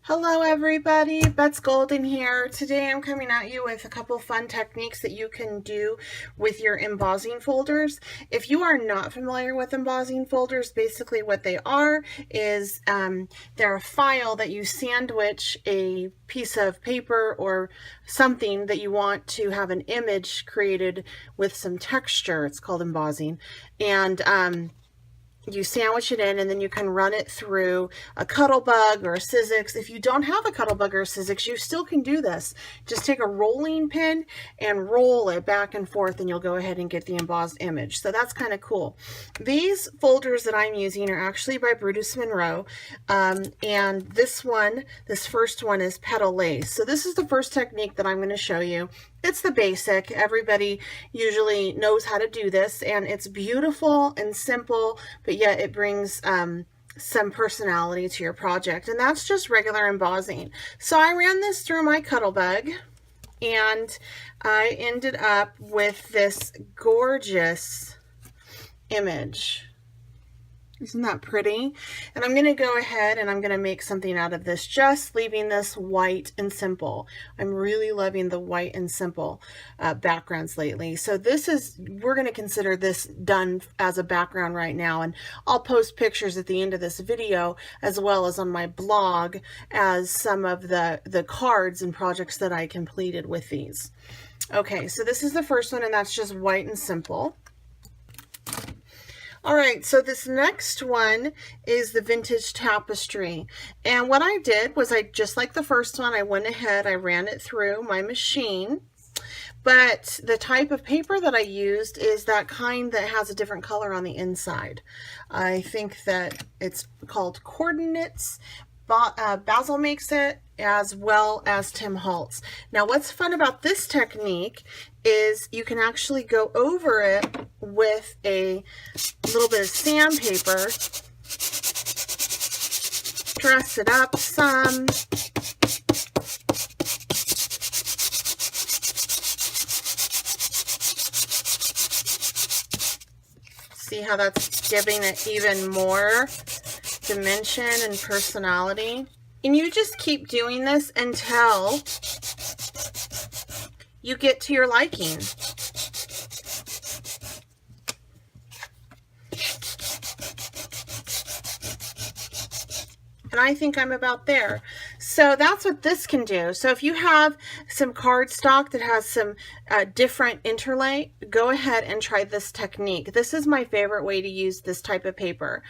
Hello everybody, Bets Golden here. Today I'm coming at you with a couple fun techniques that you can do with your embossing folders. If you are not familiar with embossing folders, basically what they are is they're a file that you sandwich a piece of paper or something that you want to have an image created with some texture. It's called embossing. And you sandwich it in, and then you can run it through a Cuttlebug or a Sizzix. If you don't have a Cuttlebug or a Sizzix, you still can do this. Just take a rolling pin and roll it back and forth, and you'll go ahead and get the embossed image. So that's kind of cool. These folders that I'm using are actually by Brutus Monroe, and this first one is Petal Lace. So this is the first technique that I'm going to show you. It's the basic. Everybody usually knows how to do this, and it's beautiful and simple, but yet it brings some personality to your project, and that's just regular embossing. So I ran this through my Cuttlebug, and I ended up with this gorgeous image. Isn't that pretty? And I'm going to go ahead and I'm going to make something out of this, just leaving this white and simple. I'm really loving the white and simple backgrounds lately. So we're going to consider this done as a background right now. And I'll post pictures at the end of this video, as well as on my blog, as some of the cards and projects that I completed with these. Okay, so this is the first one, and that's just white and simple. All right, so this next one is the Vintage Tapestry. And what I did was just like the first one, I went ahead, I ran it through my machine. But the type of paper that I used is that kind that has a different color on the inside. I think that it's called Coordinates. Basil makes it, as well as Tim Holtz. Now what's fun about this technique is you can actually go over it with a little bit of sandpaper, dress it up some, see how that's giving it even more dimension and personality. And you just keep doing this until you get to your liking. And I think I'm about there. So that's what this can do. So if you have some cardstock that has some different interlay, go ahead and try this technique. This is my favorite way to use this type of paper.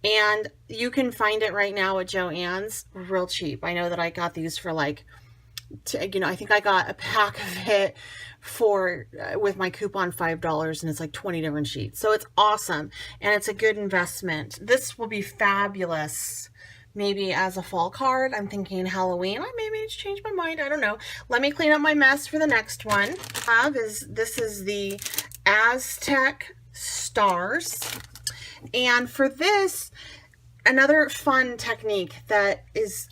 And you can find it right now at Joann's real cheap. I know that I got these for like, I think I got a pack of it for with my coupon $5, and it's like 20 different sheets. So it's awesome, and it's a good investment. This will be fabulous. Maybe as a fall card. I'm thinking Halloween. I maybe change my mind. I don't know. Let me clean up my mess for the next one. This is the Aztec Stars. And for this, another fun technique that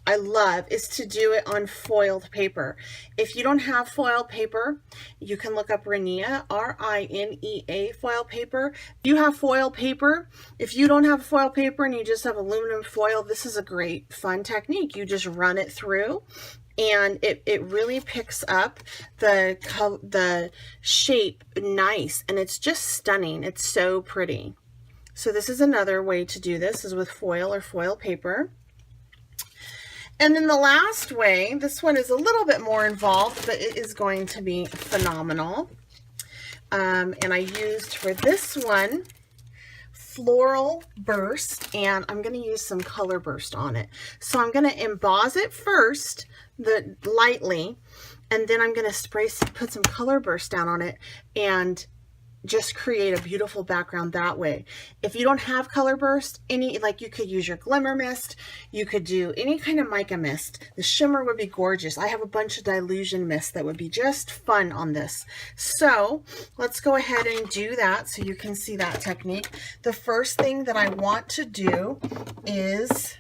I love is to do it on foiled paper. If you don't have foiled paper, you can look up Rinea, R-I-N-E-A foil paper. If you have foil paper, if you don't have foil paper and you just have aluminum foil, this is a great fun technique. You just run it through, and it really picks up the shape nice, and it's just stunning. It's so pretty. So this is another way to do this, is with foil or foil paper. And then the last way, this one is a little bit more involved, but it is going to be phenomenal. And I used for this one Floral Burst, and I'm going to use some Color Burst on it. So I'm going to emboss it first, lightly, and then I'm going to put some Color Burst down on it, and just create a beautiful background that way. If you don't have Color Burst, you could use your Glimmer Mist, you could do any kind of mica mist. The shimmer would be gorgeous. I have a bunch of Dilution Mist that would be just fun on this. So let's go ahead and do that so you can see that technique. The first thing that I want to do is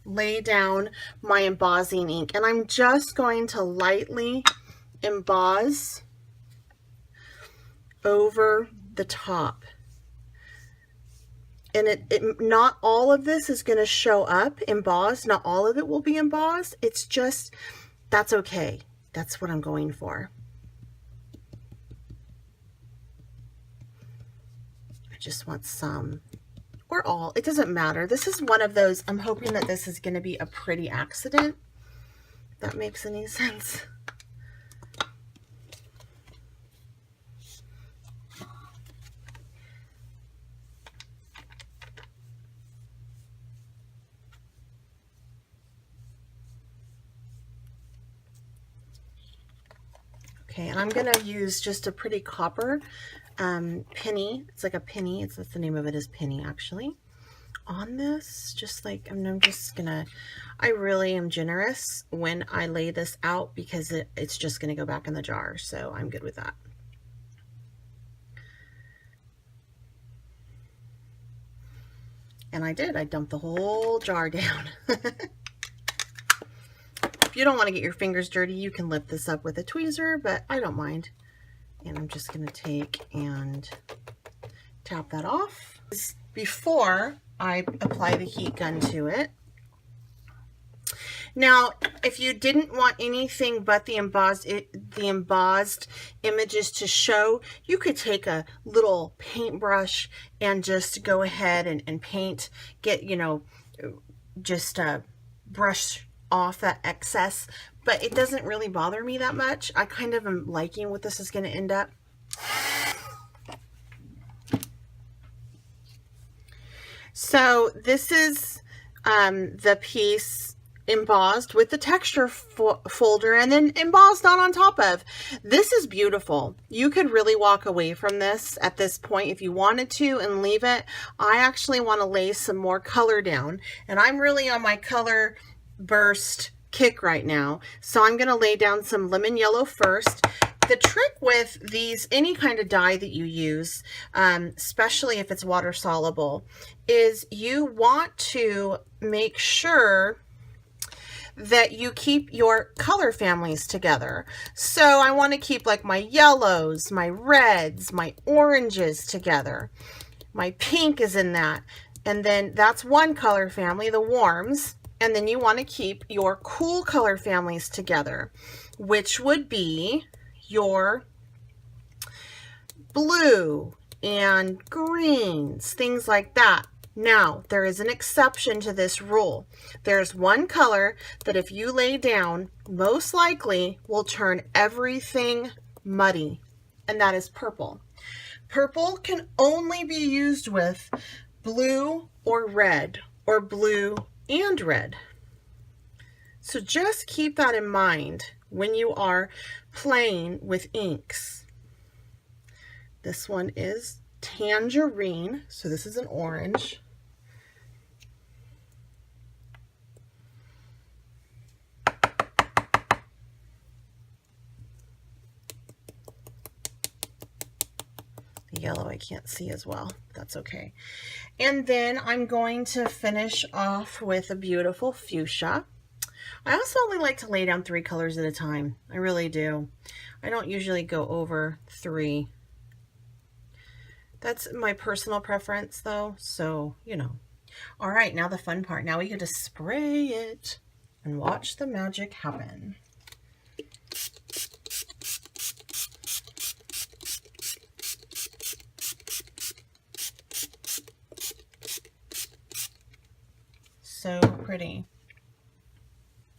lay down my embossing ink, and I'm just going to lightly emboss over the top. And not all of this is going to show up embossed. Not all of it will be embossed. It's just, that's okay. That's what I'm going for. I just want some or all. It doesn't matter. This is one of those, I'm hoping that this is going to be a pretty accident. If that makes any sense. Okay, and I'm going to use just a pretty copper penny. It's like a penny. That's the name of it, is penny actually. On this, just like, I'm just going to, I really am generous when I lay this out because it's just going to go back in the jar. So I'm good with that. And I did. I dumped the whole jar down. If you don't want to get your fingers dirty, you can lift this up with a tweezer, but I don't mind. And I'm just going to take and tap that off before I apply the heat gun to it. Now, if you didn't want anything but the embossed images to show, you could take a little paintbrush and just go ahead and paint, just brush off that excess, but it doesn't really bother me that much. I kind of am liking what this is going to end up. So this is the piece embossed with the texture folder and then embossed on top of. This is beautiful. You could really walk away from this at this point if you wanted to and leave it. I actually want to lay some more color down, and I'm really on my color burst kick right now. So I'm going to lay down some lemon yellow first. The trick with these, any kind of dye that you use, especially if it's water soluble, is you want to make sure that you keep your color families together. So I want to keep like my yellows, my reds, my oranges together. My pink is in that. And then that's one color family, the warms. And then you want to keep your cool color families together, which would be your blue and greens, things like that. Now, there is an exception to this rule. There's one color that if you lay down, most likely will turn everything muddy, and that is purple. Purple can only be used with blue or red, or blue and red. So just keep that in mind when you are playing with inks. This one is tangerine, so this is an orange. The yellow I can't see as well. That's okay. And then I'm going to finish off with a beautiful fuchsia. I also only like to lay down 3 colors at a time. I really do. I don't usually go over 3. That's my personal preference though, so, you know. All right, now the fun part. Now we get to spray it and watch the magic happen. So pretty.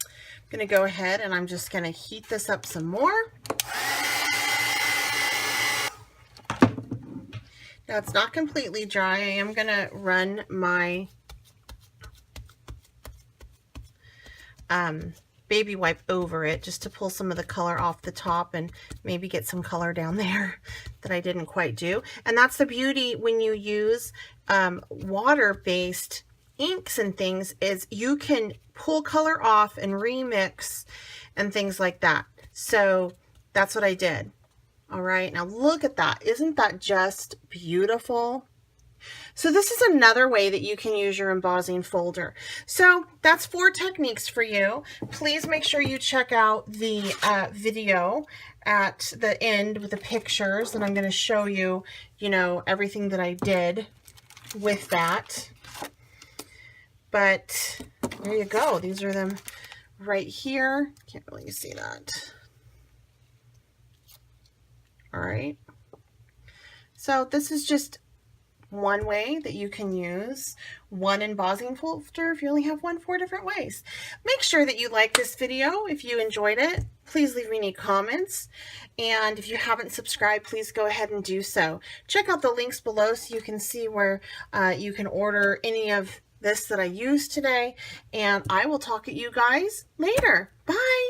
I'm going to go ahead and I'm just going to heat this up some more. Now it's not completely dry. I am going to run my baby wipe over it just to pull some of the color off the top and maybe get some color down there that I didn't quite do. And that's the beauty when you use water-based inks and things, is you can pull color off and remix and things like that. So that's what I did. All right, now look at that. Isn't that just beautiful? So this is another way that you can use your embossing folder. So that's 4 techniques for you. Please make sure you check out the video at the end with the pictures, and I'm going to show you, you know, everything that I did. with that. But there you go. These are them right here. Can't really see that. All right. So this is just one way that you can use one embossing folder if you only have one 4 different ways. Make sure that you like this video. If you enjoyed it, please leave me any comments. And if you haven't subscribed, please go ahead and do so. Check out the links below so you can see where you can order any of this that I used today. And I will talk to you guys later. Bye.